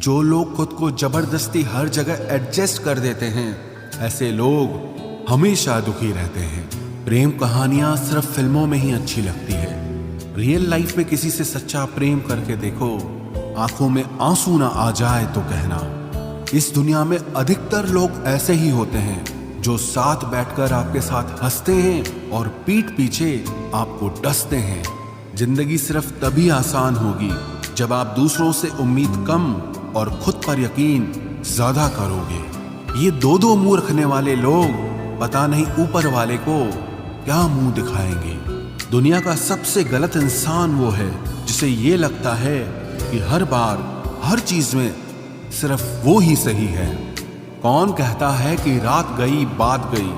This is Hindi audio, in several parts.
जो लोग खुद को जबरदस्ती हर जगह एडजस्ट कर देते हैं, ऐसे लोग हमेशा दुखी रहते हैं। प्रेम कहानियां सिर्फ फिल्मों में ही अच्छी लगती है। रियल लाइफ में किसी से सच्चा प्रेम करके देखो, आंखों में आंसू ना आ जाए तो कहना। इस दुनिया में अधिकतर लोग ऐसे ही होते हैं जो साथ बैठकर आपके साथ हंसते हैं और पीठ पीछे आपको डसते हैं। जिंदगी सिर्फ तभी आसान होगी जब आप दूसरों से उम्मीद कम और खुद पर यकीन ज्यादा करोगे। ये दो मुंह रखने वाले लोग पता नहीं ऊपर वाले को क्या मुंह दिखाएंगे। दुनिया का सबसे गलत इंसान वो है जिसे ये लगता है कि हर बार हर चीज में सिर्फ वो ही सही है। कौन कहता है कि रात गई बात गई?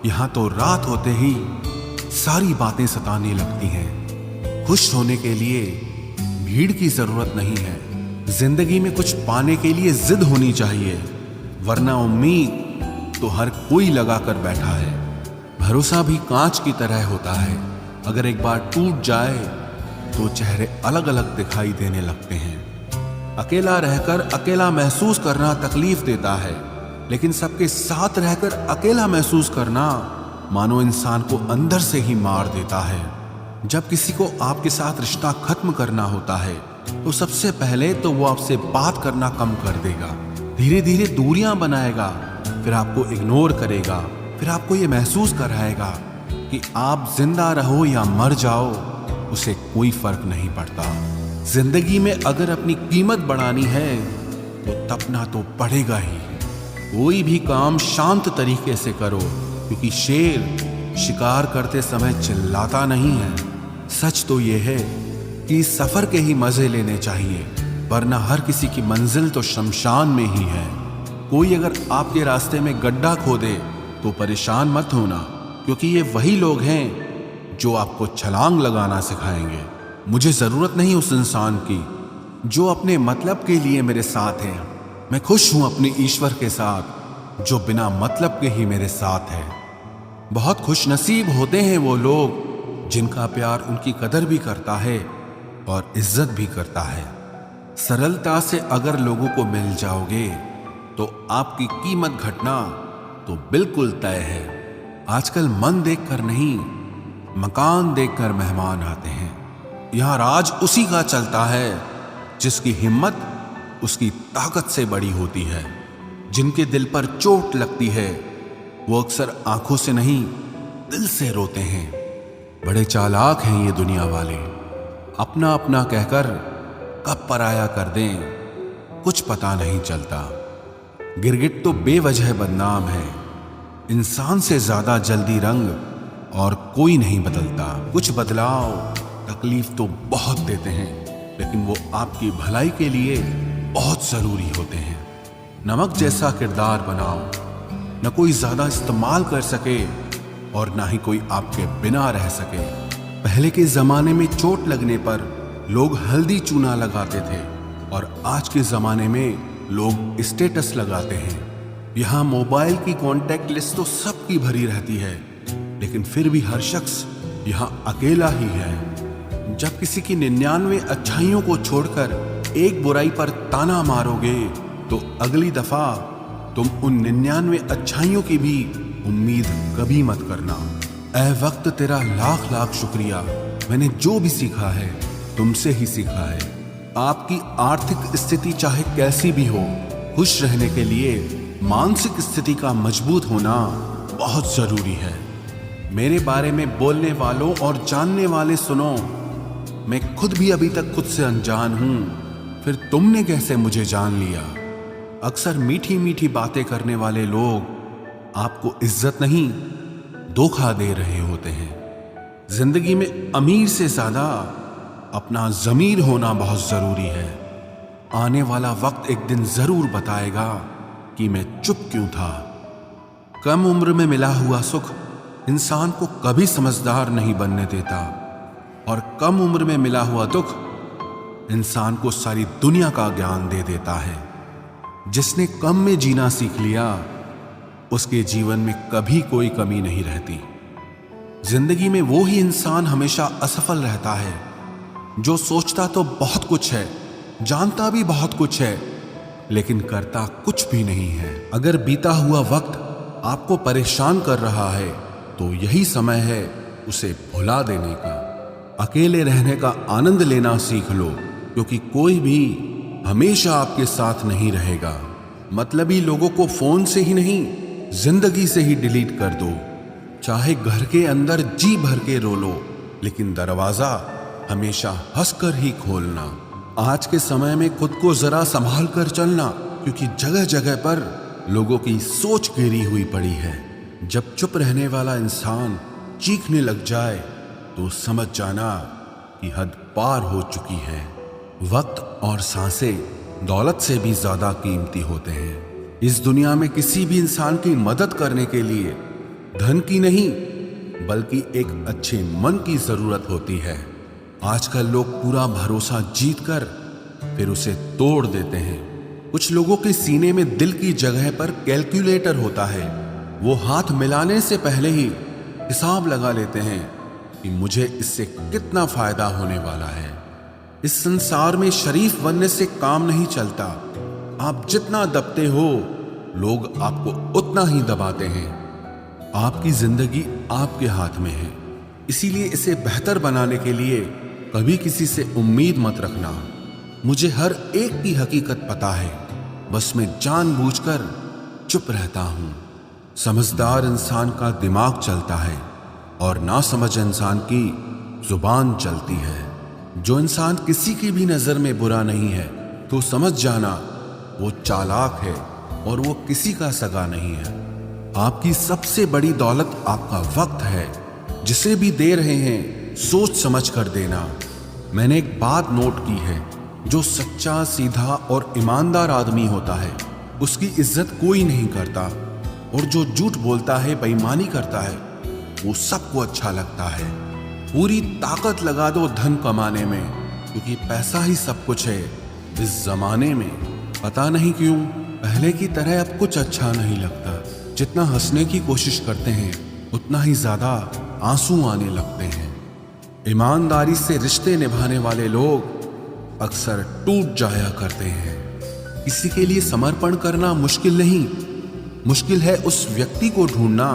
यहां तो रात होते ही सारी बातें सताने लगती हैं। खुश होने के लिए भीड़ की जरूरत नहीं है। जिंदगी में कुछ पाने के लिए जिद होनी चाहिए, वरना उम्मीद तो हर कोई लगा कर बैठा है। भरोसा भी कांच की तरह होता है, अगर एक बार टूट जाए तो चेहरे अलग अलग दिखाई देने लगते हैं। अकेला रहकर अकेला महसूस करना तकलीफ देता है, लेकिन सबके साथ रहकर अकेला महसूस करना मानो इंसान को अंदर से ही मार देता है। जब किसी को आपके साथ रिश्ता खत्म करना होता है तो सबसे पहले तो वो आपसे बात करना कम कर देगा, धीरे धीरे दूरियां बनाएगा, फिर आपको इग्नोर करेगा, फिर आपको ये महसूस कराएगा कि आप जिंदा रहो या मर जाओ उसे कोई फर्क नहीं पड़ता। जिंदगी में अगर अपनी कीमत बढ़ानी है तो तपना तो पड़ेगा ही। कोई भी काम शांत तरीके से करो, क्योंकि शेर शिकार करते समय चिल्लाता नहीं है। सच तो यह है कि इस सफर के ही मजे लेने चाहिए, वरना हर किसी की मंजिल तो शमशान में ही है। कोई अगर आपके रास्ते में गड्ढा खोदे तो परेशान मत होना, क्योंकि ये वही लोग हैं जो आपको छलांग लगाना सिखाएंगे। मुझे जरूरत नहीं उस इंसान की जो अपने मतलब के लिए मेरे साथ है। मैं खुश हूं अपने ईश्वर के साथ जो बिना मतलब के ही मेरे साथ है। बहुत खुश नसीब होते हैं वो लोग जिनका प्यार उनकी कदर भी करता है और इज्जत भी करता है। सरलता से अगर लोगों को मिल जाओगे तो आपकी कीमत घटना तो बिल्कुल तय है। आजकल मन देखकर नहीं, मकान देखकर मेहमान आते हैं। यहां राज उसी का चलता है जिसकी हिम्मत उसकी ताकत से बड़ी होती है। जिनके दिल पर चोट लगती है वो अक्सर आंखों से नहीं दिल से रोते हैं। बड़े चालाक हैं ये दुनिया वाले, अपना अपना कहकर कब पराया कर दें कुछ पता नहीं चलता। गिरगिट तो बेवजह बदनाम है, इंसान से ज्यादा जल्दी रंग और कोई नहीं बदलता। कुछ बदलाव तकलीफ तो बहुत देते हैं, लेकिन वो आपकी भलाई के लिए बहुत जरूरी होते हैं। नमक जैसा किरदार बनाओ, न कोई ज्यादा इस्तेमाल कर सके और ना ही कोई आपके बिना रह सके। पहले के जमाने में चोट लगने पर लोग हल्दी चूना लगाते थे और आज के जमाने में लोग स्टेटस लगाते हैं। यहाँ मोबाइल की कांटेक्ट लिस्ट तो सबकी भरी रहती है, लेकिन फिर भी हर शख्स यहाँ अकेला ही है। जब किसी की 99 अच्छाइयों को छोड़कर एक बुराई पर ताना मारोगे तो अगली दफा तुम उन 99 अच्छाइयों की भी उम्मीद कभी मत करना। ऐ वक्त तेरा लाख लाख शुक्रिया, मैंने जो भी सीखा है तुमसे ही सीखा है। आपकी आर्थिक स्थिति चाहे कैसी भी हो, खुश रहने के लिए मानसिक स्थिति का मजबूत होना बहुत जरूरी है। मेरे बारे में बोलने वालों और जानने वाले सुनो, मैं खुद भी अभी तक खुद से अनजान हूं, फिर तुमने कैसे मुझे जान लिया? अक्सर मीठी मीठी बातें करने वाले लोग आपको इज्जत नहीं धोखा दे रहे होते हैं। जिंदगी में अमीर से ज्यादा अपना ज़मीर होना बहुत जरूरी है। आने वाला वक्त एक दिन जरूर बताएगा कि मैं चुप क्यों था। कम उम्र में मिला हुआ सुख इंसान को कभी समझदार नहीं बनने देता, और कम उम्र में मिला हुआ दुख इंसान को सारी दुनिया का ज्ञान दे देता है। जिसने कम में जीना सीख लिया उसके जीवन में कभी कोई कमी नहीं रहती। जिंदगी में वो ही इंसान हमेशा असफल रहता है जो सोचता तो बहुत कुछ है, जानता भी बहुत कुछ है, लेकिन करता कुछ भी नहीं है। अगर बीता हुआ वक्त आपको परेशान कर रहा है तो यही समय है उसे भुला देने का। अकेले रहने का आनंद लेना सीख लो, क्योंकि कोई भी हमेशा आपके साथ नहीं रहेगा। मतलबी लोगों को फोन से ही नहीं, जिंदगी से ही डिलीट कर दो। चाहे घर के अंदर जी भर के रो लो, लेकिन दरवाजा हमेशा हंसकर ही खोलना। आज के समय में खुद को जरा संभाल कर चलना, क्योंकि जगह जगह पर लोगों की सोच गिरी हुई पड़ी है। जब चुप रहने वाला इंसान चीखने लग जाए तो समझ जाना कि हद पार हो चुकी है। वक्त और सांसें दौलत से भी ज्यादा कीमती होते हैं। इस दुनिया में किसी भी इंसान की मदद करने के लिए धन की नहीं, बल्कि एक अच्छे मन की जरूरत होती है। आजकल लोग पूरा भरोसा जीतकर फिर उसे तोड़ देते हैं। कुछ लोगों के सीने में दिल की जगह पर कैलकुलेटर होता है। वो हाथ मिलाने से पहले ही हिसाब लगा लेते हैं कि मुझे इससे कितना फायदा होने वाला है। इस संसार में शरीफ बनने से काम नहीं चलता। आप जितना दबते हो, लोग आपको उतना ही दबाते हैं। आपकी जिंदगी आपके हाथ में है, इसीलिए इसे बेहतर बनाने के लिए कभी किसी से उम्मीद मत रखना। मुझे हर एक की हकीकत पता है, बस मैं जानबूझकर चुप रहता हूं। समझदार इंसान का दिमाग चलता है और नासमझ इंसान की जुबान चलती है। जो इंसान किसी की भी नजर में बुरा नहीं है तो समझ जाना वो चालाक है और वो किसी का सगा नहीं है। आपकी सबसे बड़ी दौलत आपका वक्त है। जिसे भी दे रहे हैं सोच समझ कर देना। मैंने एक बात नोट की है, जो सच्चा, सीधा और ईमानदार आदमी होता है उसकी इज्जत कोई नहीं करता, और जो झूठ बोलता है, बेईमानी करता है, वो सबको अच्छा लगता है। पूरी ताकत लगा दो धन कमाने में, क्योंकि पैसा ही सब कुछ है इस जमाने में। पता नहीं क्यों पहले की तरह अब कुछ अच्छा नहीं लगता। जितना हंसने की कोशिश करते हैं उतना ही ज्यादा आंसू आने लगते हैं। ईमानदारी से रिश्ते निभाने वाले लोग अक्सर टूट जाया करते हैं। किसी के लिए समर्पण करना मुश्किल नहीं, मुश्किल है उस व्यक्ति को ढूंढना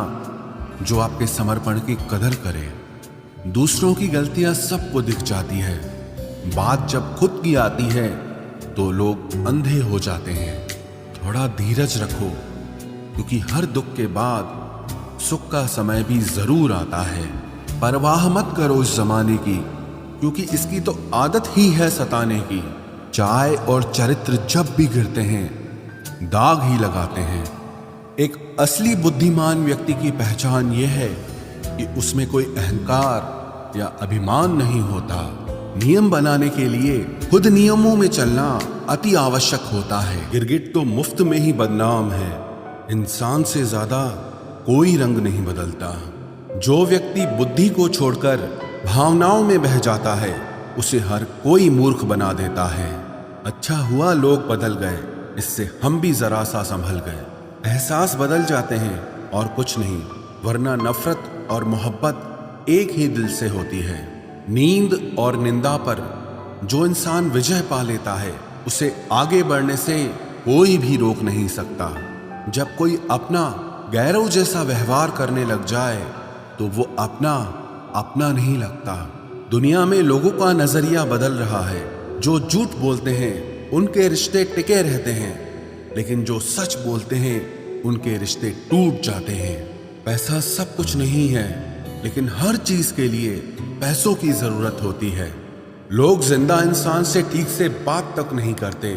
जो आपके समर्पण की कदर करे। दूसरों की गलतियां सबको दिख जाती है, बात जब खुद की आती है तो लोग अंधे हो जाते हैं। थोड़ा धीरज रखो, क्योंकि हर दुख के बाद सुख का समय भी जरूर आता है। परवाह मत करो इस जमाने की, क्योंकि इसकी तो आदत ही है सताने की। चाय और चरित्र जब भी गिरते हैं दाग ही लगाते हैं। एक असली बुद्धिमान व्यक्ति की पहचान यह है कि उसमें कोई अहंकार या अभिमान नहीं होता। नियम बनाने के लिए खुद नियमों में चलना अति आवश्यक होता है। गिरगिट तो मुफ्त में ही बदनाम है, इंसान से ज्यादा कोई रंग नहीं बदलता। जो व्यक्ति बुद्धि को छोड़कर भावनाओं में बह जाता है उसे हर कोई मूर्ख बना देता है। अच्छा हुआ लोग बदल गए, इससे हम भी जरा सा संभल गए। एहसास बदल जाते हैं और कुछ नहीं, वरना नफरत और मोहब्बत एक ही दिल से होती है। नींद और निंदा पर जो इंसान विजय पा लेता है उसे आगे बढ़ने से कोई भी रोक नहीं सकता। जब कोई अपना गैरों जैसा व्यवहार करने लग जाए तो वो अपना नहीं लगता। दुनिया में लोगों का नजरिया बदल रहा है। जो झूठ बोलते हैं उनके रिश्ते टिके रहते हैं, लेकिन जो सच बोलते हैं उनके रिश्ते टूट जाते हैं। पैसा सब कुछ नहीं है, लेकिन हर चीज के लिए पैसों की जरूरत होती है। लोग जिंदा इंसान से ठीक से बात तक नहीं करते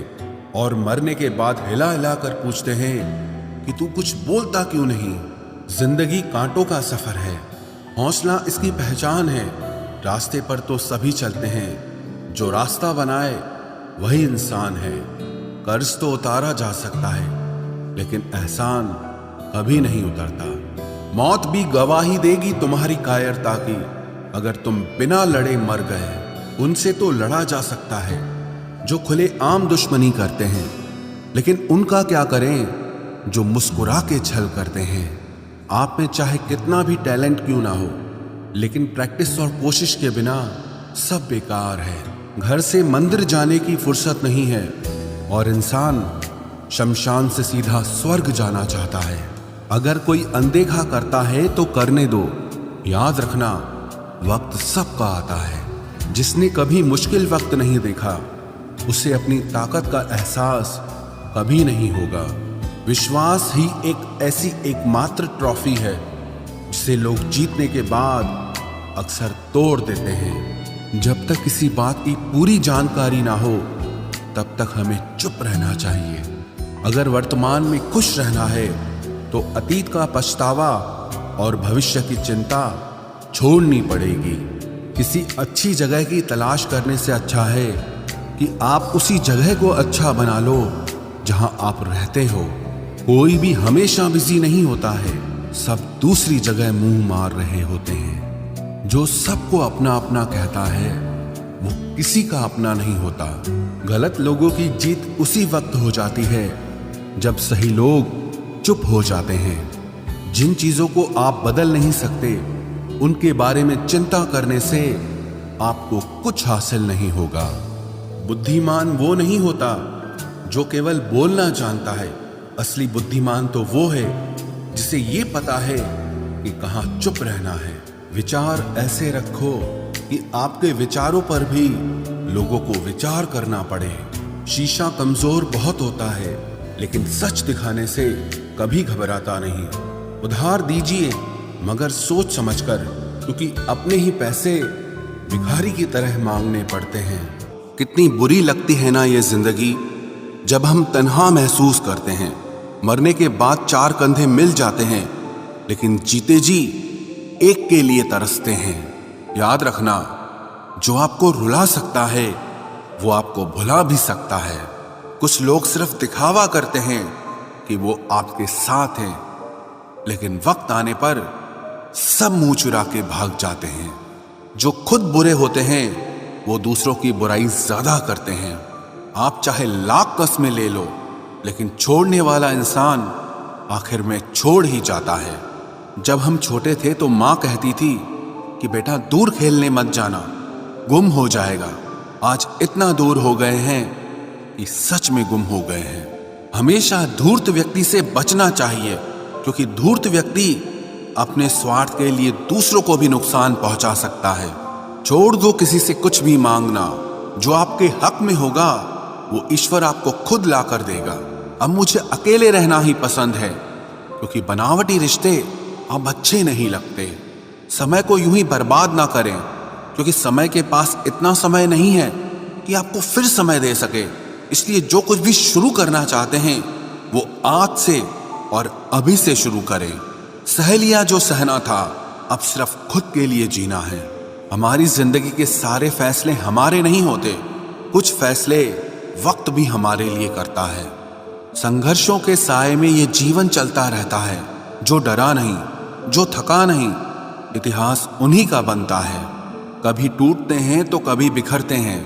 और मरने के बाद हिला हिला कर पूछते हैं कि तू कुछ बोलता क्यों नहीं। जिंदगी कांटों का सफर है, हौसला इसकी पहचान है। रास्ते पर तो सभी चलते हैं, जो रास्ता बनाए वही इंसान है। कर्ज तो उतारा जा सकता है, लेकिन एहसान कभी नहीं उतरता। मौत भी गवाही देगी तुम्हारी कायरता की। अगर तुम बिना लड़े मर गए, उनसे तो लड़ा जा सकता है जो खुले आम दुश्मनी करते हैं, लेकिन उनका क्या करें जो मुस्कुरा के छल करते हैं। आप में चाहे कितना भी टैलेंट क्यों ना हो, लेकिन प्रैक्टिस और कोशिश के बिना सब बेकार है। घर से मंदिर जाने की फुर्सत नहीं है और इंसान शमशान से सीधा स्वर्ग जाना चाहता है। अगर कोई अनदेखा करता है तो करने दो। याद रखना, वक्त सबका आता है। जिसने कभी मुश्किल वक्त नहीं देखा उसे अपनी ताकत का एहसास कभी नहीं होगा। विश्वास ही एक ऐसी एकमात्र ट्रॉफी है जिसे लोग जीतने के बाद अक्सर तोड़ देते हैं। जब तक किसी बात की पूरी जानकारी ना हो तब तक हमें चुप रहना चाहिए। अगर वर्तमान में खुश रहना है तो अतीत का पछतावा और भविष्य की चिंता छोड़नी पड़ेगी। किसी अच्छी जगह की तलाश करने से अच्छा है कि आप उसी जगह को अच्छा बना लो जहां आप रहते हो। कोई भी हमेशा बिजी नहीं होता है, सब दूसरी जगह मुंह मार रहे होते हैं। जो सबको अपना अपना कहता है वो किसी का अपना नहीं होता। गलत लोगों की जीत उसी वक्त हो जाती है जब सही लोग चुप हो जाते हैं। जिन चीजों को आप बदल नहीं सकते उनके बारे में चिंता करने से आपको कुछ हासिल नहीं होगा। बुद्धिमान वो नहीं होता जो केवल बोलना जानता है। असली बुद्धिमान तो वो है जिसे ये पता है कि कहाँ चुप रहना है। विचार ऐसे रखो कि आपके विचारों पर भी लोगों को विचार करना पड़े। शीशा कमजोर बहुत होता है लेकिन सच दिखाने से कभी घबराता नहीं। उधार दीजिए मगर सोच समझकर, क्योंकि अपने ही पैसे भिखारी की तरह मांगने पड़ते हैं। कितनी बुरी लगती है ना ये जिंदगी जब हम तन्हा महसूस करते हैं। मरने के बाद चार कंधे मिल जाते हैं लेकिन जीते जी एक के लिए तरसते हैं। याद रखना, जो आपको रुला सकता है वो आपको भुला भी सकता है। कुछ लोग सिर्फ दिखावा करते हैं कि वो आपके साथ हैं, लेकिन वक्त आने पर सब मुंह चुरा के भाग जाते हैं। जो खुद बुरे होते हैं वो दूसरों की बुराई ज्यादा करते हैं। आप चाहे लाख कस्में ले लो लेकिन छोड़ने वाला इंसान आखिर में छोड़ ही जाता है। जब हम छोटे थे तो माँ कहती थी कि बेटा दूर खेलने मत जाना, गुम हो जाएगा। आज इतना दूर हो गए हैं कि सच में गुम हो गए हैं। हमेशा धूर्त व्यक्ति से बचना चाहिए, क्योंकि धूर्त व्यक्ति अपने स्वार्थ के लिए दूसरों को भी नुकसान पहुंचा सकता है। छोड़ दो किसी से कुछ भी मांगना। जो आपके हक में होगा वो ईश्वर आपको खुद ला कर देगा। अब मुझे अकेले रहना ही पसंद है, क्योंकि बनावटी रिश्ते अब अच्छे नहीं लगते। समय को यूं ही बर्बाद ना करें, क्योंकि समय के पास इतना समय नहीं है कि आपको फिर समय दे सके। इसलिए जो कुछ भी शुरू करना चाहते हैं वो आज से और अभी से शुरू करें। सह लिया जो सहना था, अब सिर्फ खुद के लिए जीना है। हमारी जिंदगी के सारे फैसले हमारे नहीं होते, कुछ फैसले वक्त भी हमारे लिए करता है। संघर्षों के साए में ये जीवन चलता रहता है। जो डरा नहीं, जो थका नहीं, इतिहास उन्हीं का बनता है। कभी टूटते हैं तो कभी बिखरते हैं।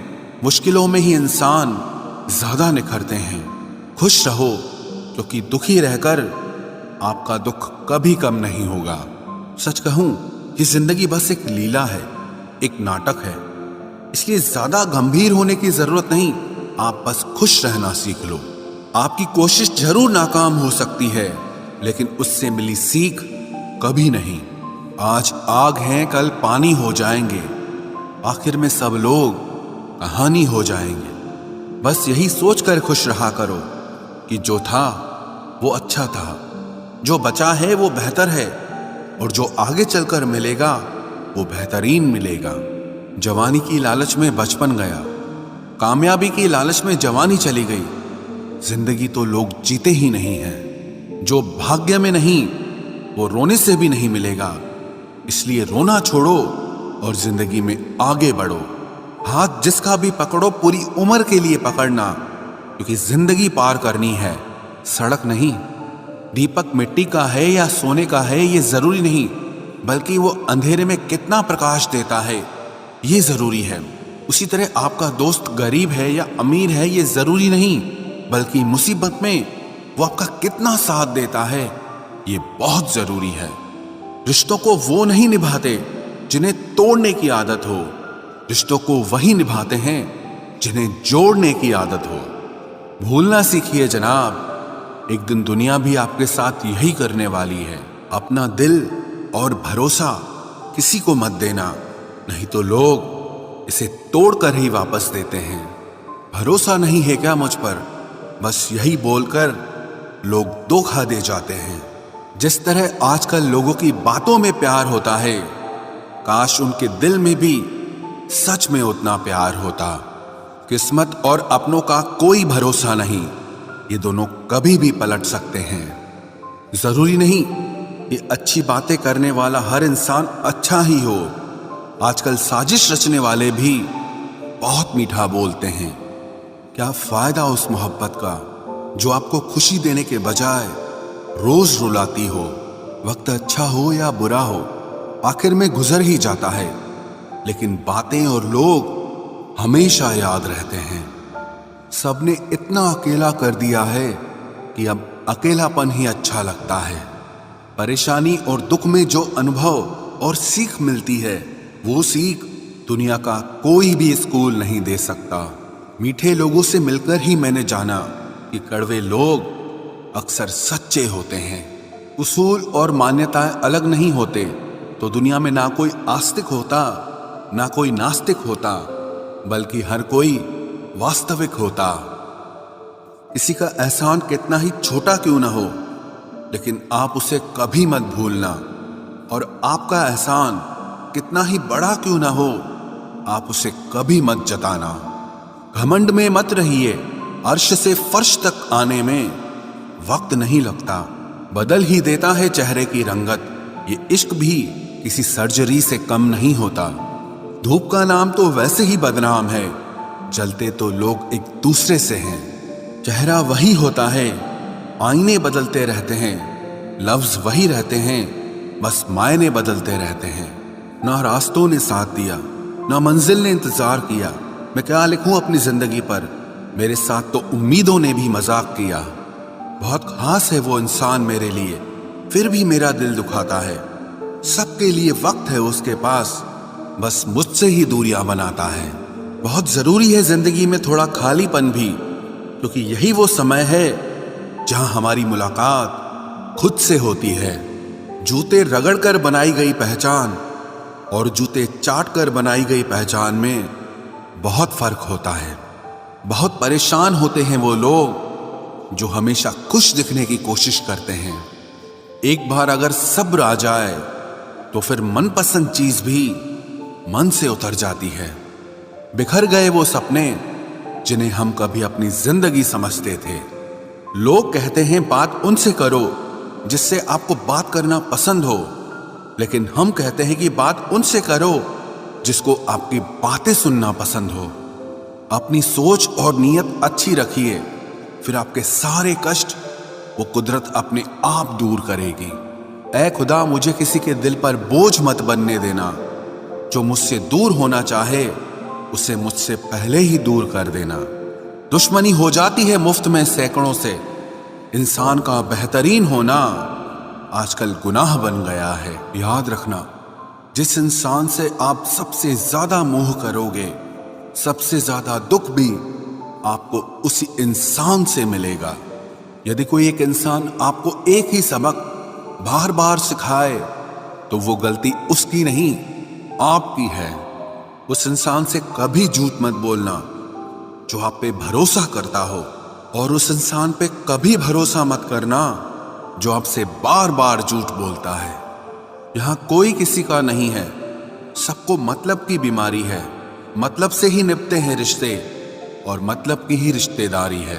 मुश्किलों में ही इंसान ज्यादा निखरते हैं। खुश रहो, क्योंकि दुखी रहकर आपका दुख कभी कम नहीं होगा। सच कहूं, ये जिंदगी बस एक लीला है, एक नाटक है। इसलिए ज्यादा गंभीर होने की जरूरत नहीं, आप बस खुश रहना सीख लो। आपकी कोशिश जरूर नाकाम हो सकती है, लेकिन उससे मिली सीख कभी नहीं। आज आग हैं, कल पानी हो जाएंगे, आखिर में सब लोग कहानी हो जाएंगे। बस यही सोचकर खुश रहा करो कि जो था वो अच्छा था, जो बचा है वो बेहतर है, और जो आगे चलकर मिलेगा वो बेहतरीन मिलेगा। जवानी की लालच में बचपन गया, कामयाबी की लालच में जवानी चली गई। जिंदगी तो लोग जीते ही नहीं हैं। जो भाग्य में नहीं वो रोने से भी नहीं मिलेगा। इसलिए रोना छोड़ो और जिंदगी में आगे बढ़ो। हाथ जिसका भी पकड़ो पूरी उम्र के लिए पकड़ना, क्योंकि जिंदगी पार करनी है, सड़क नहीं। दीपक मिट्टी का है या सोने का है ये जरूरी नहीं, बल्कि वो अंधेरे में कितना प्रकाश देता है ये जरूरी है। उसी तरह आपका दोस्त गरीब है या अमीर है ये जरूरी नहीं, बल्कि मुसीबत में वो आपका कितना साथ देता है ये बहुत जरूरी है। रिश्तों को वो नहीं निभाते जिन्हें तोड़ने की आदत हो, रिश्तों को वही निभाते हैं जिन्हें जोड़ने की आदत हो। भूलना सीखिए जनाब एक दिन दुनिया भी आपके साथ यही करने वाली है। अपना दिल और भरोसा किसी को मत देना, नहीं तो लोग इसे तोड़कर ही वापस देते हैं। भरोसा नहीं है क्या मुझ पर, बस यही बोलकर लोग धोखा दे जाते हैं। जिस तरह आजकल लोगों की बातों में प्यार होता है, काश उनके दिल में भी सच में उतना प्यार होता। किस्मत और अपनों का कोई भरोसा नहीं, ये दोनों कभी भी पलट सकते हैं। जरूरी नहीं कि अच्छी बातें करने वाला हर इंसान अच्छा ही हो। आजकल साजिश रचने वाले भी बहुत मीठा बोलते हैं। क्या फायदा उस मोहब्बत का जो आपको खुशी देने के बजाय रोज रुलाती हो। वक्त अच्छा हो या बुरा हो, आखिर में गुजर ही जाता है, लेकिन बातें और लोग हमेशा याद रहते हैं। सबने इतना अकेला कर दिया है कि अब अकेलापन ही अच्छा लगता है। परेशानी और दुख में जो अनुभव और सीख मिलती है, वो सीख दुनिया का कोई भी स्कूल नहीं दे सकता। मीठे लोगों से मिलकर ही मैंने जाना कि कड़वे लोग अक्सर सच्चे होते हैं। उसूल और मान्यताएं अलग नहीं होते तो दुनिया में ना कोई आस्तिक होता, ना कोई नास्तिक होता, बल्कि हर कोई वास्तविक होता। किसी का एहसान कितना ही छोटा क्यों ना हो, लेकिन आप उसे कभी मत भूलना। और आपका एहसान कितना ही बड़ा क्यों ना हो, आप उसे कभी मत जताना। घमंड में मत रहिए, अर्श से फर्श तक आने में वक्त नहीं लगता, बदल ही देता है चेहरे की रंगत। ये इश्क भी किसी सर्जरी से कम नहीं होता। धूप का नाम तो वैसे ही बदनाम है, जलते तो लोग एक दूसरे से हैं। चेहरा वही होता है, आईने बदलते रहते हैं, लफ्ज वही रहते हैं, बस मायने बदलते रहते हैं। ना रास्तों ने साथ दिया, ना मंजिल ने इंतजार किया। मैं क्या लिखूं अपनी जिंदगी पर, मेरे साथ तो उम्मीदों ने भी मजाक किया। बहुत खास है वो इंसान मेरे लिए, फिर भी मेरा दिल दुखाता है। सबके लिए वक्त है उसके पास, बस मुझसे ही दूरियां बनाता है। बहुत जरूरी है जिंदगी में थोड़ा खालीपन भी, क्योंकि यही वो समय है जहां हमारी मुलाकात खुद से होती है। जूते रगड़ कर बनाई गई पहचान और जूते चाट कर बनाई गई पहचान में बहुत फर्क होता है। बहुत परेशान होते हैं वो लोग जो हमेशा खुश दिखने की कोशिश करते हैं। एक बार अगर सब्र आ जाए तो फिर मनपसंद चीज भी मन से उतर जाती है। बिखर गए वो सपने जिन्हें हम कभी अपनी जिंदगी समझते थे। लोग कहते हैं बात उनसे करो जिससे आपको बात करना पसंद हो, लेकिन हम कहते हैं कि बात उनसे करो जिसको आपकी बातें सुनना पसंद हो। अपनी सोच और नीयत अच्छी रखिए, फिर आपके सारे कष्ट वो कुदरत अपने आप दूर करेगी। ऐ खुदा, मुझे किसी के दिल पर बोझ मत बनने देना। जो मुझसे दूर होना चाहे उसे मुझसे पहले ही दूर कर देना। दुश्मनी हो जाती है मुफ्त में सैकड़ों से। इंसान का बेहतरीन होना आजकल गुनाह बन गया है। याद रखना, जिस इंसान से आप सबसे ज्यादा मोह करोगे, सबसे ज्यादा दुख भी आपको उसी इंसान से मिलेगा। यदि कोई एक इंसान आपको एक ही सबक बार बार सिखाए तो वो गलती उसकी नहीं, आपकी है। उस इंसान से कभी झूठ मत बोलना जो आप पे भरोसा करता हो, और उस इंसान पे कभी भरोसा मत करना जो आपसे बार बार झूठ बोलता है। यहां कोई किसी का नहीं है, सबको मतलब की बीमारी है। मतलब से ही निपटे हैं रिश्ते और मतलब की ही रिश्तेदारी है।